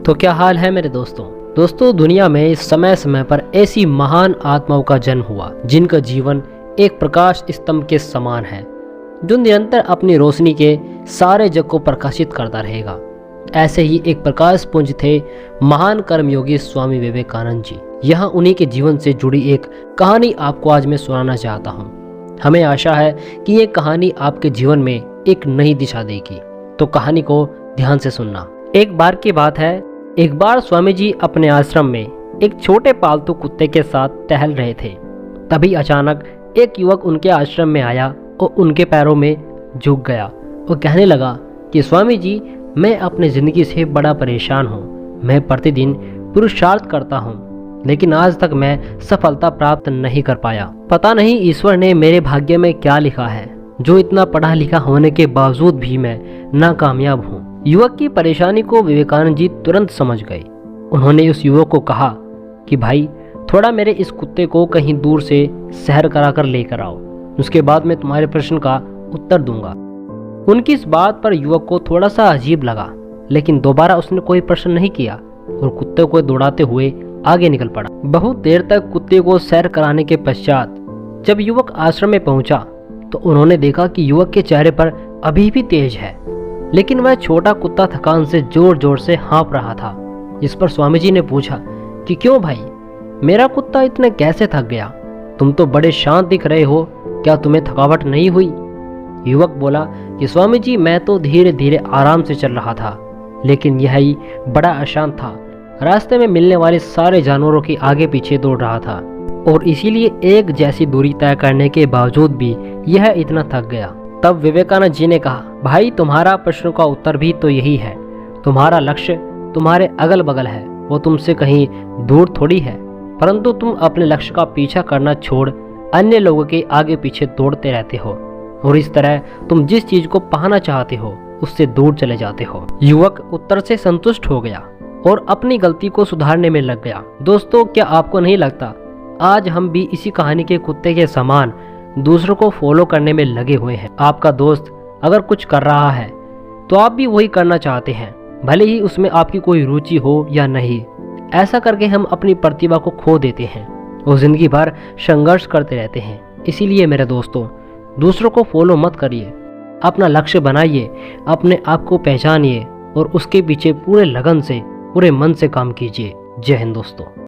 तो क्या हाल है मेरे दोस्तों दुनिया में इस समय समय पर ऐसी महान आत्माओं का जन्म हुआ जिनका जीवन एक प्रकाश स्तंभ के समान है, जो निरंतर अपनी रोशनी के सारे जग को प्रकाशित करता रहेगा। ऐसे ही एक प्रकाश पुंज थे महान कर्मयोगी स्वामी विवेकानंद जी। यहाँ उन्हीं के जीवन से जुड़ी एक कहानी आपको आज मैं सुनाना चाहता हूँ। हमें आशा है कि ये कहानी आपके जीवन में एक नई दिशा देगी, तो कहानी को ध्यान से सुनना। एक बार की बात है, एक बार स्वामी जी अपने आश्रम में एक छोटे पालतू कुत्ते के साथ टहल रहे थे। तभी अचानक एक युवक उनके आश्रम में आया और उनके पैरों में झुक गया और कहने लगा कि स्वामी जी, मैं अपनी ज़िंदगी से बड़ा परेशान हूँ। मैं प्रतिदिन पुरुषार्थ करता हूँ, लेकिन आज तक मैं सफलता प्राप्त नहीं कर पाया। पता नहीं ईश्वर ने मेरे भाग्य में क्या लिखा है, जो इतना पढ़ा लिखा होने के बावजूद भी मैं नाकामयाब हूँ। युवक की परेशानी को विवेकानंद जी तुरंत समझ गए। उन्होंने उस युवक को कहा कि भाई, थोड़ा मेरे इस कुत्ते को कहीं दूर से सैर कराकर लेकर आओ, उसके बाद मैं तुम्हारे प्रश्न का उत्तर दूंगा। उनकी इस बात पर युवक को थोड़ा सा अजीब लगा, लेकिन दोबारा उसने कोई प्रश्न नहीं किया और कुत्ते को दौड़ाते हुए आगे निकल पड़ा। बहुत देर तक कुत्ते को सैर कराने के पश्चात जब युवक आश्रम में पहुंचा तो उन्होंने देखा कि युवक के चेहरे पर अभी भी तेज है, लेकिन वह छोटा कुत्ता थकान से जोर जोर से हाँफ रहा था। इस पर स्वामी जी ने पूछा कि क्यों भाई, मेरा कुत्ता इतने कैसे थक गया? तुम तो बड़े शांत दिख रहे हो, क्या तुम्हें थकावट नहीं हुई? युवक बोला कि स्वामी जी, मैं तो धीरे धीरे आराम से चल रहा था, लेकिन यह ही बड़ा अशांत था। रास्ते में मिलने वाले सारे जानवरों के आगे पीछे दौड़ रहा था और इसीलिए एक जैसी दूरी तय करने के बावजूद भी यह इतना थक गया। तब विवेकानंद जी ने कहा, भाई, तुम्हारा प्रश्न का उत्तर भी तो यही है। तुम्हारा लक्ष्य तुम्हारे अगल बगल है, वो तुमसे कहीं दूर थोड़ी है, परंतु तुम अपने लक्ष्य का पीछा करना छोड़ अन्य लोगों के आगे पीछे दौड़ते रहते हो और इस तरह तुम जिस चीज को पाना चाहते हो उससे दूर चले जाते हो। युवक उत्तर से संतुष्ट हो गया और अपनी गलती को सुधारने में लग गया। दोस्तों, क्या आपको नहीं लगता आज हम भी इसी कहानी के कुत्ते के समान दूसरों को फॉलो करने में लगे हुए हैं? आपका दोस्त अगर कुछ कर रहा है तो आप भी वही करना चाहते हैं, भले ही उसमें आपकी कोई रुचि हो या नहीं। ऐसा करके हम अपनी प्रतिभा को खो देते हैं और जिंदगी भर संघर्ष करते रहते हैं। इसीलिए मेरे दोस्तों, दूसरों को फॉलो मत करिए, अपना लक्ष्य बनाइए, अपने आप को पहचानिए और उसके पीछे पूरे लगन से, पूरे मन से काम कीजिए। जय हिंद दोस्तों।